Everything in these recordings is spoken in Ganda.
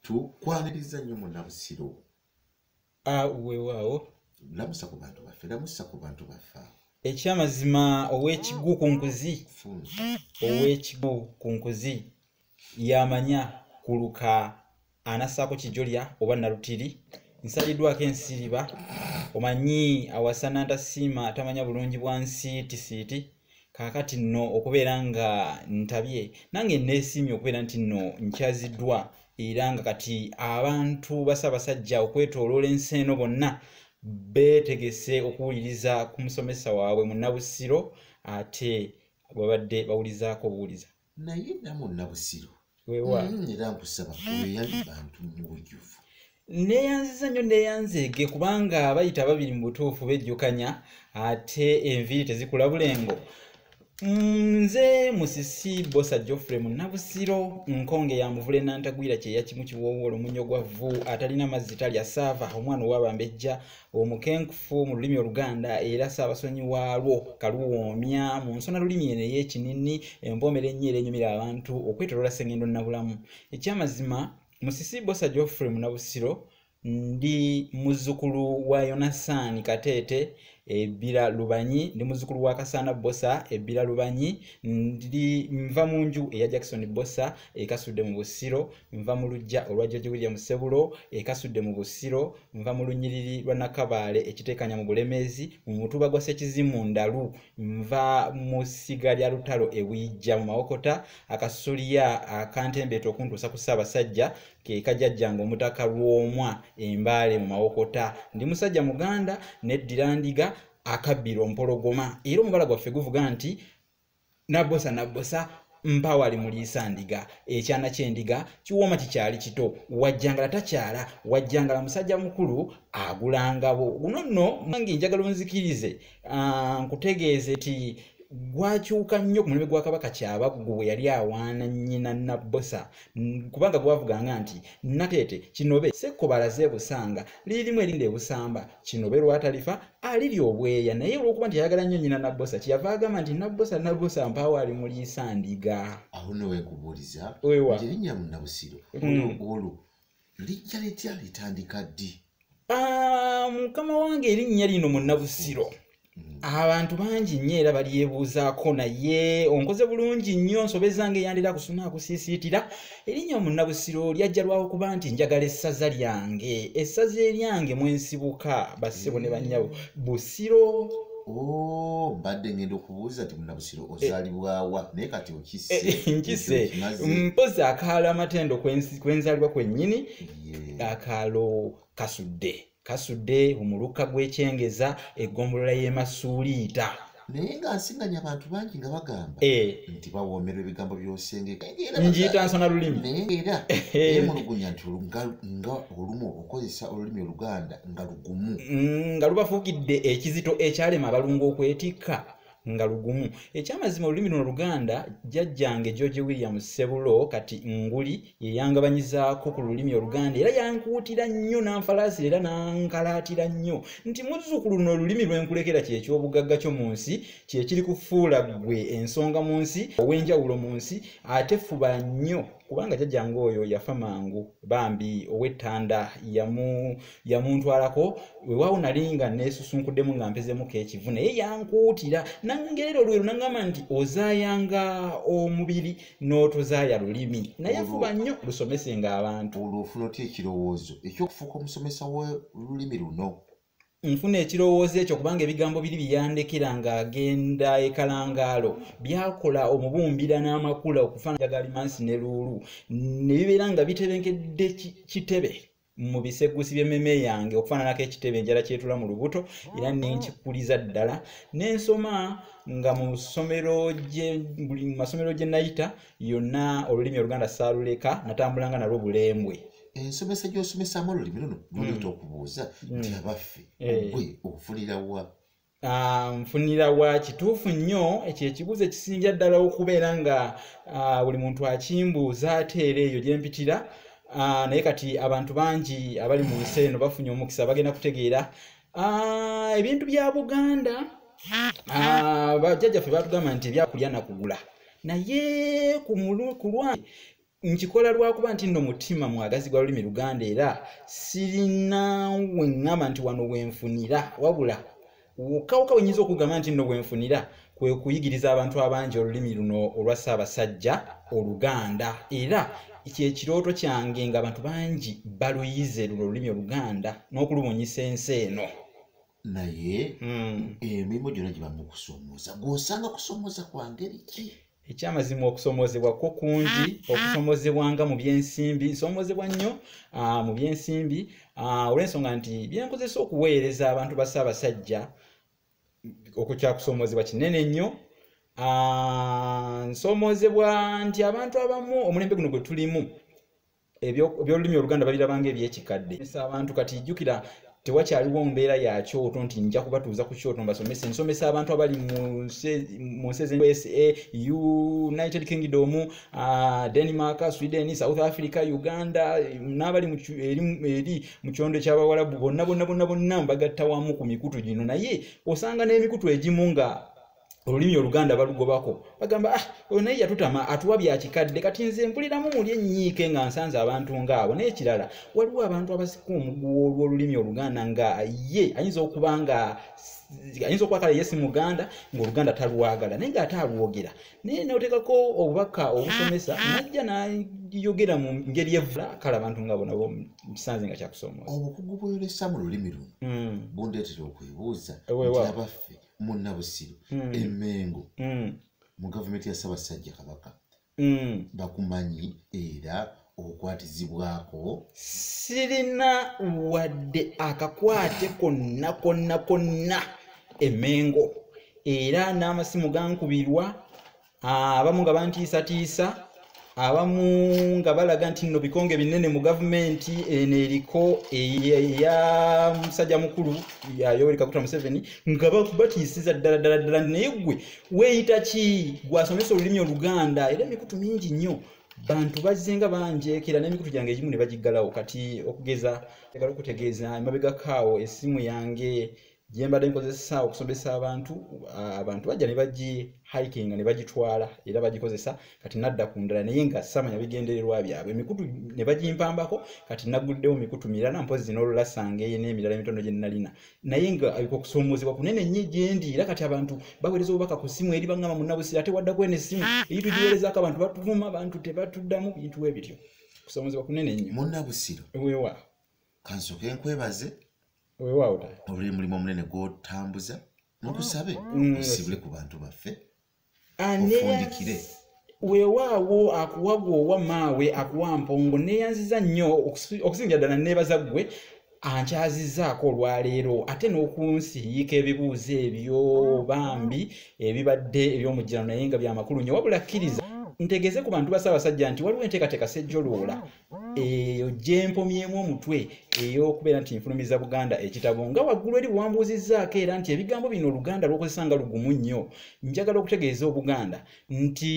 tukwaniriza nnyo Munnabusiro. Weewaawo. Lamusa ku bantu baffe, lamusa ku bantu baffe. Ekyamazima ow'ekigu ku nkuzi. Ow'ekigu ku nkuzi yamanya kuluka anassaako kijolya oba nalutiri. Nsaliddwako ensiriba. Omanyi awasana ntasiima tamanya bulungi bwa nsiiti. Kaakati nno okubeera nga ntabye nange neesiimye okubeera nti nno nkyaziddwa era nga kati abantu basabasajja okwetooloola ensi eno bonna beetegese okuwuliriza ku musomesa waabwe Munnabusiro ate babadde bawulizaako obuwuliza. Naye namwe Munnabusiro era nkusaba weyali bantu mu bujjuvu. Neeyanziza nnyo neeyanzeege kubanga bayita babiri mu butuufu bejjukanya ate enviiri tezikula bulengo. Nze Musisi Bosa Geoffrey Munnabusiro nkonge ya muvule nantagwira kyeya kimu kiwoowoola omunyo gwa vvu atalina mazzi talya saava omwana ow'Abambejja omukenkufu mu lulimi Oluganda era Ssaabasonyi waalwo kaluwoomya mu nsona lulimi eno ey'ekinini empoomera ennyo era enyumira abantu okwetoloola Ssengendo Nnabulamu. Ekyamazima Musisi Bosa Geoffrey Munnabusiro ndi muzzukulu wa Yonasaani Kateete Ebbira Lubanyi, ndi muzzukulu wa Kasaana Bosa Ebbira Lubanyi, nva mu nju eya Jackson Bosa ekasudde mu Busiro, nva mu luggya olwa George William Ssebulo ekasudde mu Busiro, nva mu lunyiriri lwa Nakabaale ekiteekanya mu Bulemeezi, mu mutuba gwa Ssekizimu Ndalu, nva mu ssiga lya Lutalo Ewijja mu Mawokota, akasolya akantembeeta okuntuusa ku Ssaabasajja ke kajjajjange Omutaka Lwomwa Embaale mu Mawokota. Ndi musajja Muganda neddira ndiga akabbiro mpologoma era omubala gwaffe guvuga nti Nabbosa mpawali muliisa ndiga ekyana ky'endiga kiwooma kikyali kito wajjangala takyala wajjangala musajja mukulu agulangabo. Guno nno nange njagala onzikirize nkutegeeze ti gwakyuka nnyo ku mulembe gwa Kabaka Kyabaggu bwe yali awaana nnyina Nabbosa kubanga gwavuganga nti Nateete Kinobe Ssekkobalaze Busanga lirimu erindi Ebusamba Kinobe lwatalifa aliri obweya naye olw'okuba nti ayagala nnyo nnyina Nabbosa kyeyava agamba nti Nabbosa mpaawo ali muliisa ndiga. Awo ne weekubuuliza erinnya Munnabusiro olwo lijja litya litandika ddi? Mukama wange erinnya lino Munnabusiro abantu bangi nnyo era balyebuuzaako naye onkoze bulungi nnyo nsobezange eyandira kusuna akusiisiitira. Erinnya Munnabusiro lyajja lwawo kuba nti njagala essaza lyange, essaza eryange mwensibuka bassebo ne bannyabo Busiro. Mbadde ngenda okubuuza nti Munnabusiro ozaalibwawa naye kati okisse. Nkise mpozi akaalo amatendo kwenzaalibwa kwennyini akaalo kasudde omuluka gw'ekyengeza eggombolola y'e Masuuliita. Naye nga nsiŋŋanya abantu bangi nga bagamba nti bawoomerwa ebigambo by'osengeka njiyita nsona lulimi naye era yeemulugunya nti nga olumu okozesa olulimi Oluganda nga lugumu nga lubafuukidde ekizito ekyalema abalungu okwetikka nga lugumu. Ekyamazima olulimi luno Oluganda jjajjange George William Ssebulo kati nguli yeyangabanyizaako ku lulimi Oluganda era yankuutira nnyo n'anfalaasira era n'ankalaatira nnyo nti muzzukulu luno olulimi lwenkulekera kyekyobugagga kyo mu nsi kyekiri kufuula ggwe ensonga mu nsi ow'enjawulo mu nsi ate fuba nnyo kubanga jjajjange oyo yafa mangu bambi ow'ettanda yamuntwalako weewaawo nali nga neesusunkuddemu nga mpezemuko ekivu naye yankuutira nangerera olweru nangamba nti ozaayanga omubiri n'otozaaya lulimi naye fuba nnyo lusomesenga abantu. Olwo ofuna otya ekirowoozo eky'okufuuka omusomesa w'olulimi luno? Nfuna ekirowoozo ekyo kubanga ebigambo biri byandekera ng'agenda ekalangaalo byakola omubumbira n'amakula okufaanana Galimansi ne Luulu ne bibeera nga bitebenkedde kitebe mu bisegusi by'emmeme yange okufaananako ekitebe enjala kyetula mu lubuto era nenkikuliza ddala n'ensoma nga mu masomero gye nayita yonna olulimi Oluganda saaluleka natambulanga nalwo bulembwe. Ensomesa gy'osomesaamu olulimi luno luleeta okubuuza nti abaffe gwe ofunira wa? Nfunira wa kituufu nnyo ekyo ekibuuzo ekisinja ddala okubeera nga buli muntu akimbuuza ate era eyo gye mpitira naye kati abantu bangi abali mu nsi eno bafunye omukisa bagenda kutegeera ebintu bya Buganda bajjajjaffe batugamba nti ebyakulya nakugula naye ku lwange nkikola lwakuba nti nno mutima mwagazi gwa lulimi Luganda era sirina weŋŋamba nti wano wenfunira wabula wokawuka wenyinza okugamba nti nno wenfunira kwe kuyigiriza abantu abangi olulimi luno olwa Ssaabasajja Oluganda era ekirooto kyange ng'abantu bangi baluyize luno olulimi Oluganda n'okulubunyisa ensi eno. Naye emirimu gyonna gye bamukusomooza gw'osanga kusomooza kwa ngeri ki? Ekyamazima okusomoozebwa ko kungi, okusomoozebwanga mu byensimbi nsomoozebwa nnyo mu byensimbi olw'ensonga nti byenkozesa okuweereza abantu ba Ssaabasajja okukyakusomoozebwa kinene nnyo. Nsomoozebwa nti abantu abamu omulembe guno gwe tulimu ebyolulimi Oluganda babirabanga ebyekikadde. Abantu kati jjukira tewakyaliwo mbeera ya kyoto nti nja kubatuuza ku kyoto mbasomese. Nsomesa abantu abali mu nsi USA, United Kingdom, Denmark, Sweden, South Africa, Uganda n'abali eri mu kyondo ky'Abawarabu bonna mbagatta wamu ku mikutu gino. Naye osanga n'emikutu egimu nga olulimi Oluganda balugobako bagamba oyo naye yatutama atuwa bya kikadde kati nze mpuliramu muli ennyiike nga nsanze abantu ng'abo. N'ekirala waliwo abantu abasika omuguwa olw'olulimi Oluganda nga ye ayinza okuba kale ye si Muganda ng'Oluganda talwagala naye ng'ate alwogera naye n'oteekako obubaka obusomesa najja n'ayogera mu ngeri evula kale abantu ng'abo nabo kisanze nga kyakusomooza. Obukugu bw'olesa mu lulimi luno bundeetera okwebuuza nti abaffe Munnabusiro Emmengo mu gavumenti ya Ssaabasajja Kabaka bakumanyi era okwatizibwako? Sirina wadde akakwate konna Emmengo era n'amasimu gankubirwa abamu nga bantiisatiisa abamu nga balaga nti nno bikonge binene mu gavumenti eno eriko eya musajja mukulu Yoweri Kaguta Museveni nga batiisiza ddala naye gwe weeyita ki gwasomesa olulimi Oluganda era emikutu mingi nnyo bantu bazzenga banjeekera n'emikutu gyange egimu ne bagiggalawo. Kati okugeza egala okutegeeza emabega kaawo essimu yange gye mbadde nkozesa okusomesa abantu bajja ne bagihikinga ne bagitwala era bagikozesa kati nadda ku ndala naye nga samanya bigendererwa byabwe emikutu ne bagimpambako kati naguddewo mikutu mirala mpozi n'olulasange n'emirala emitono gye nalina naye nga okusomoozebwa kunene nnyo gye ndi era kati abantu baweereza obubaka ku ssimu eri baŋŋamba Munnabusiro ate waddako eno essimu eyitugiweerezaako abantu batuvuma abantu tebatuddamu bintu bwe bityo okusomoozebwa kunene nnyo. Munnabusiro weewa kansooke nkwebaze weewaawo oluli mulimu omunene gw'otambuza n'okusabe osibule ku bantu baffe ofundikire. Weewaawo akuwagwa owa maawe akuwa mpongo neeyanziza nnyo okusinga ddala neebaza ggwe ankyazizaako olwaleero ate n'okunsiyiika ebibuuzo ebyo bambi ebibadde eby'omujjano naye nga byamakulu nnyo wabula kkiriza ntegeeze ku bantu ba Ssaabasajja nti waliwo enteekateeka sejjoloola eyo gye mpomyemu omutwe ey'okubeera nti nfulumiza Buganda ekitabo nga waggulu eri bwambuuzizzaako era nti ebigambo bino Oluganda lw'okozesa nga lugumu nnyo njagala okutegeeza Obuganda nti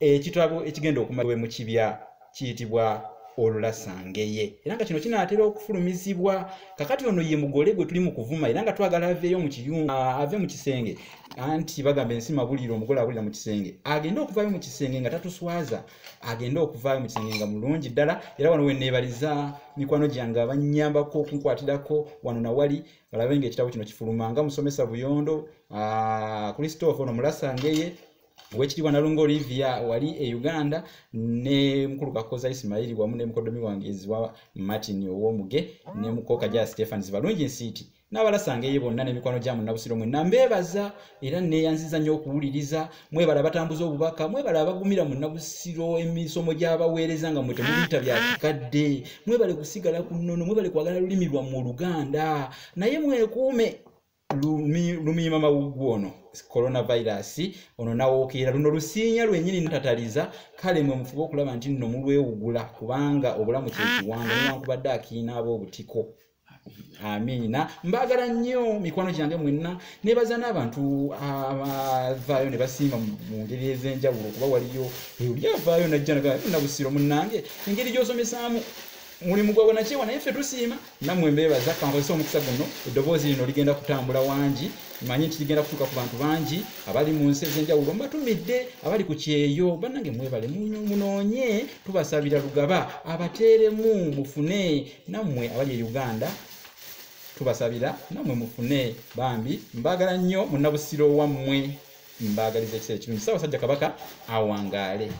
ekitabo ekigenda okumalibwa mu kibya kiyitibwa Olulasangeye era nga kino kinaatera okufulumizibwa kakati ono ye mugole gwe tuli mu kuvuma era nga twagala aveeyo mu kiyunga ave mu kisenge anti bagamba ensi mabulire omugole abulira mu kisenge agenda okuvaayo mu kisenge nga tatuswaza agenda okuvaayo mu kisenge nga mulungi ddala era wano weneebaliza mikwano gyange abannyambako okunkwatirako wano nawali balabe ng'ekitabo kino kifuluma nga musomesa Buyondo Christopher ono Mulasangeye Owekitiibwa Nalungo Olivia wali e Uganda ne mukulu Kakoza Ismaili wamu ne mukodomi wange eziwa Martin Owomuge ne mukoka ja Stefan Zibalungi Nsiiti n'Abalasangeye bonna n'emikwano gya Munnabusiro mwenna mbeebaza era neeyanziza nnyo okuwuliriza mwebala batambuza obubaka mwebala abagumira Munnabusiro emisomo gy'abaweereza nga mwe temubiyita bya kikadde mwebale kusigala ku nnono mwebale kwagala lulimi lwammwe Oluganda naye mwekuume lumiima mawuggu ono coronavirus ono nawookera luno lusiinya lwennyini ntataliza kale mwe mufube okulaba nti nno mulwewugula kubanga obulamu kyekiwanga newankubadde akiina ab'obutiko. Amiina mbaagala nnyo mikwano gyange mwenna neebaza n'abantu abavaayo ne basiima mu ngeri ez'enjawulo kuba waliyo oli avaayo najja nagaa Munnabusiro munnange engeri gy'osomesaamu mulimu gwa bwanakyewa naye ffe tusiima nammwe mbeebaza kankozesa omukisa guno eddoboozi lino ligenda kutambula wangi manyi nti ligenda kutuuka ku bantu bangi abali mu nsi ez'enjawulo mbatumidde abali ku kyeyo bannange mwebale munoonye tubasabira lugaba abateeremu mufune nammwe abali e Uganda tubasabira nammwe mufune bambi mbagala nnyo munnabusiro wammwe mbagaliza ekiseera kirungi Ssaabasajja Kabaka awangaale.